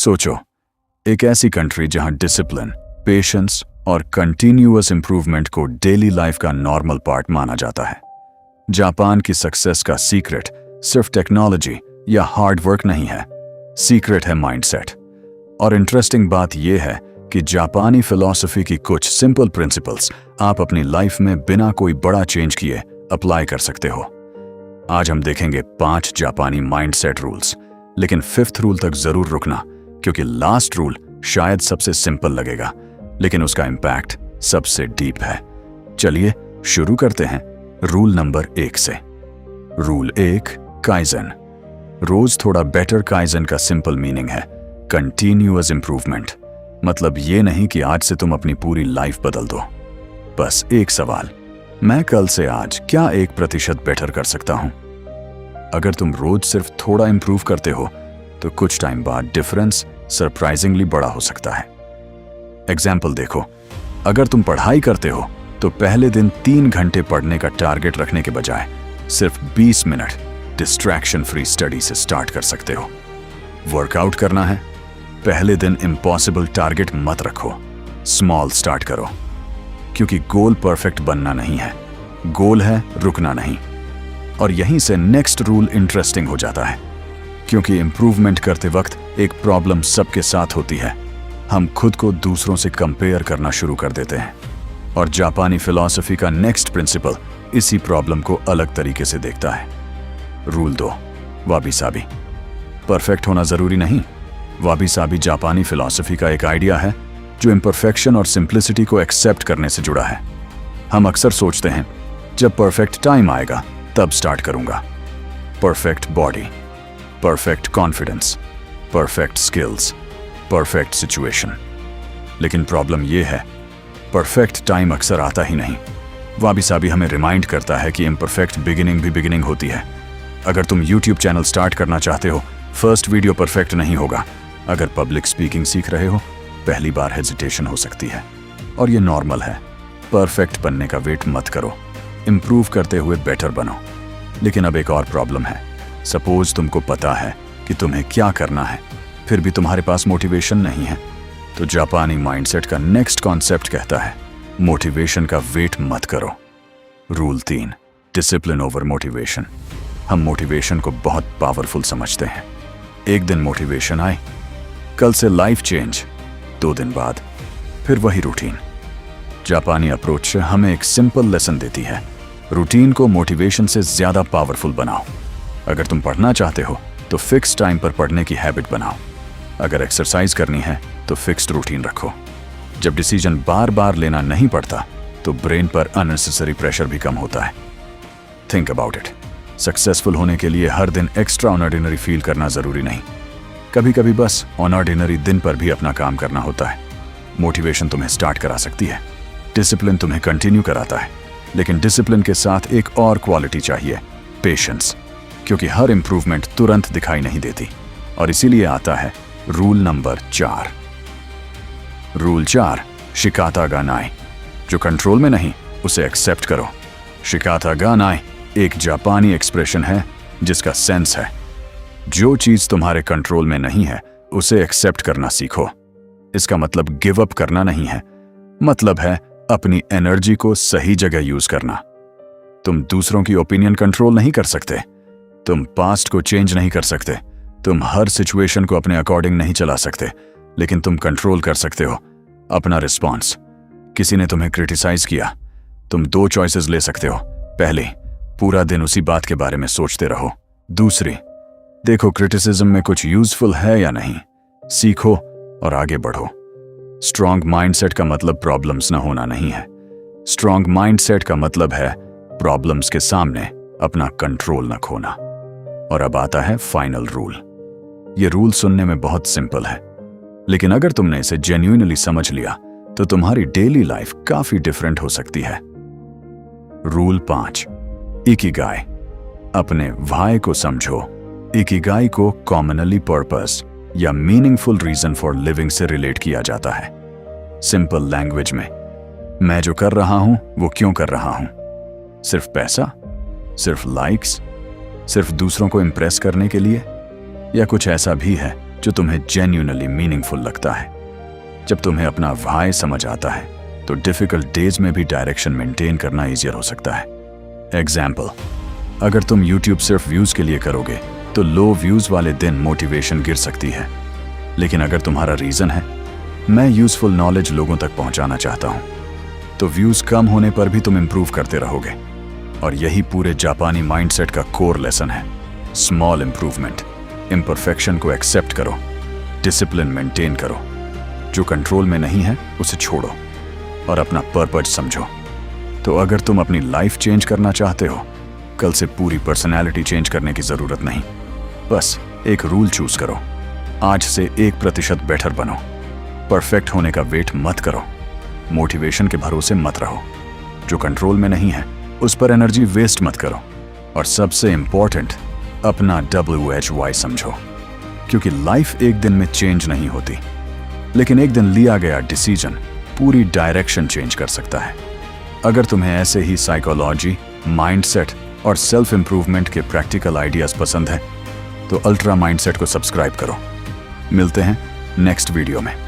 सोचो, एक ऐसी कंट्री जहां डिसिप्लिन, पेशेंस और कंटिन्यूअस इंप्रूवमेंट को डेली लाइफ का नॉर्मल पार्ट माना जाता है। जापान की सक्सेस का सीक्रेट सिर्फ टेक्नोलॉजी या हार्ड वर्क नहीं है, सीक्रेट है माइंडसेट। और इंटरेस्टिंग बात यह है कि जापानी फिलॉसफी की कुछ सिंपल प्रिंसिपल्स आप अपनी लाइफ में बिना कोई बड़ा चेंज किए अप्लाई कर सकते हो। आज हम देखेंगे 5 जापानी माइंडसेट रूल्स, लेकिन 5th रूल तक जरूर रुकना, क्योंकि लास्ट रूल शायद सबसे सिंपल लगेगा, लेकिन उसका इंपैक्ट सबसे डीप है। चलिए शुरू करते हैं रूल नंबर 1 से। Rule 1, kaizen. रोज थोड़ा बेटर। काइजन का सिंपल मीनिंग है कंटिन्यूअस इंप्रूवमेंट। मतलब ये नहीं कि आज से तुम अपनी पूरी लाइफ बदल दो। बस एक सवाल, मैं कल से आज क्या 1% बेटर कर सकता हूं? अगर तुम रोज सिर्फ थोड़ा इंप्रूव करते हो तो कुछ टाइम बाद डिफरेंस सरप्राइजिंगली बड़ा हो सकता है। एग्जाम्पल देखो, अगर तुम पढ़ाई करते हो तो पहले दिन 3 घंटे पढ़ने का टारगेट रखने के बजाय सिर्फ 20 मिनट डिस्ट्रैक्शन फ्री स्टडी से स्टार्ट कर सकते हो। वर्कआउट करना है, पहले दिन इम्पॉसिबल टारगेट मत रखो, स्मॉल स्टार्ट करो, क्योंकि गोल परफेक्ट बनना नहीं है, गोल है रुकना नहीं। और यहीं से नेक्स्ट रूल इंटरेस्टिंग हो जाता है, क्योंकि इंप्रूवमेंट करते वक्त एक प्रॉब्लम सबके साथ होती है, हम खुद को दूसरों से कंपेयर करना शुरू कर देते हैं। और जापानी फिलॉसफी का नेक्स्ट प्रिंसिपल इसी प्रॉब्लम को अलग तरीके से देखता है। रूल 2, वाबी साबी। परफेक्ट होना जरूरी नहीं। वाबी साबी जापानी फिलॉसफी का एक आइडिया है जो इम्परफेक्शन और सिंप्लिसिटी को एक्सेप्ट करने से जुड़ा है। हम अक्सर सोचते हैं जब परफेक्ट टाइम आएगा तब स्टार्ट करूंगा। Perfect body, perfect confidence, perfect skills, perfect situation. लेकिन प्रॉब्लम यह है, परफेक्ट टाइम अक्सर आता ही नहीं। वाबी साबी हमें रिमाइंड करता है कि इम्परफेक्ट बिगिनिंग भी बिगिनिंग होती है। अगर तुम YouTube चैनल स्टार्ट करना चाहते हो, फर्स्ट वीडियो परफेक्ट नहीं होगा। अगर पब्लिक स्पीकिंग सीख रहे हो, पहली बार हेजिटेशन हो सकती है, और ये नॉर्मल है। परफेक्ट बनने का वेट मत करो, इंप्रूव करते हुए बेटर बनो। लेकिन अब एक और प्रॉब्लम है। सपोज तुमको पता है कि तुम्हें क्या करना है, फिर भी तुम्हारे पास मोटिवेशन नहीं है, तो जापानी माइंडसेट का नेक्स्ट कॉन्सेप्ट कहता है मोटिवेशन का वेट मत करो। Rule 3, discipline over motivation. हम मोटिवेशन को बहुत पावरफुल समझते हैं। एक दिन मोटिवेशन आए, कल से लाइफ चेंज, 2 दिन बाद फिर वही रूटीन। जापानी अप्रोच हमें एक सिंपल लेसन देती है, रूटीन को मोटिवेशन से ज्यादा पावरफुल बनाओ। अगर तुम पढ़ना चाहते हो तो फिक्स टाइम पर पढ़ने की हैबिट बनाओ। अगर एक्सरसाइज करनी है तो फिक्स्ड रूटीन रखो। जब डिसीजन बार बार लेना नहीं पड़ता तो ब्रेन पर अननेसेसरी प्रेशर भी कम होता है। थिंक अबाउट इट, सक्सेसफुल होने के लिए हर दिन एक्स्ट्रा ऑर्डिनरी फील करना जरूरी नहीं। कभी कभी बस ऑर्डिनरी दिन पर भी अपना काम करना होता है। मोटिवेशन तुम्हें स्टार्ट करा सकती है, डिसिप्लिन तुम्हें कंटिन्यू कराता है, लेकिन डिसिप्लिन के साथ एक और क्वालिटी चाहिए, पेशेंस, क्योंकि हर इंप्रूवमेंट तुरंत दिखाई नहीं देती। और इसीलिए आता है रूल नंबर 4। रूल 4, शिकाता गा नाई। जो कंट्रोल में नहीं उसे एक्सेप्ट करो। शिकाता गा नाई एक जापानी एक्सप्रेशन है जिसका सेंस है जो चीज तुम्हारे कंट्रोल में नहीं है उसे एक्सेप्ट करना सीखो। इसका मतलब गिव अप करना नहीं है, मतलब है अपनी एनर्जी को सही जगह यूज करना। तुम दूसरों की ओपिनियन कंट्रोल नहीं कर सकते, तुम पास्ट को चेंज नहीं कर सकते, तुम हर सिचुएशन को अपने अकॉर्डिंग नहीं चला सकते, लेकिन तुम कंट्रोल कर सकते हो अपना रिस्पॉन्स। किसी ने तुम्हें क्रिटिसाइज किया, तुम 2 चॉइसेस ले सकते हो। पहली, पूरा दिन उसी बात के बारे में सोचते रहो। दूसरी, देखो क्रिटिसिज्म में कुछ यूजफुल है या नहीं, सीखो और आगे बढ़ो। स्ट्रॉन्ग माइंडसेट का मतलब प्रॉब्लम्स ना होना नहीं है, स्ट्रॉन्ग माइंडसेट का मतलब है प्रॉब्लम्स के सामने अपना कंट्रोल न खोना। और अब आता है फाइनल रूल। ये रूल सुनने में बहुत सिंपल है, लेकिन अगर तुमने इसे जेन्युइनली समझ लिया तो तुम्हारी डेली लाइफ काफी डिफरेंट हो सकती है। Rule 5, Ikigai. अपने व्हाई को समझो। इकिगाई को कॉमनली पर्पस या मीनिंगफुल रीजन फॉर लिविंग से रिलेट किया जाता है। सिंपल लैंग्वेज में, मैं जो कर रहा हूं वो क्यों कर रहा हूं? सिर्फ पैसा, सिर्फ लाइक्स, सिर्फ दूसरों को इंप्रेस करने के लिए, या कुछ ऐसा भी है जो तुम्हें जेन्युइनली मीनिंगफुल लगता है। जब तुम्हें अपना व्हाई समझ आता है तो डिफिकल्ट डेज में भी डायरेक्शन मेंटेन करना ईजियर हो सकता है। एग्जाम्पल, अगर तुम यूट्यूब सिर्फ व्यूज के लिए करोगे तो लो व्यूज वाले दिन मोटिवेशन गिर सकती है। लेकिन अगर तुम्हारा रीजन है मैं यूजफुल नॉलेज लोगों तक पहुंचाना चाहता हूं, तो व्यूज कम होने पर भी तुम इंप्रूव करते रहोगे। और यही पूरे जापानी माइंडसेट का कोर लेसन है। स्मॉल इंप्रूवमेंट, इम्परफेक्शन को एक्सेप्ट करो, डिसिप्लिन मेंटेन करो। जो कंट्रोल में नहीं है उसे छोड़ो और अपना पर्पज समझो। तो अगर तुम अपनी लाइफ चेंज करना चाहते हो, कल से पूरी पर्सनैलिटी चेंज करने की जरूरत नहीं। बस एक रूल चूज करो, आज से 1% बेटर बनो। परफेक्ट होने का वेट मत करो, मोटिवेशन के भरोसे मत रहो। जो कंट्रोल में नहीं है उस पर एनर्जी वेस्ट मत करो। और सबसे इंपॉर्टेंट, अपना WHY समझो, क्योंकि लाइफ एक दिन में चेंज नहीं होती, लेकिन एक दिन लिया गया डिसीजन पूरी डायरेक्शन चेंज कर सकता है। अगर तुम्हें ऐसे ही साइकोलॉजी, माइंडसेट और सेल्फ इंप्रूवमेंट के प्रैक्टिकल आइडियाज पसंद है तो अल्ट्रा माइंडसेट को सब्सक्राइब करो। मिलते हैं नेक्स्ट वीडियो में।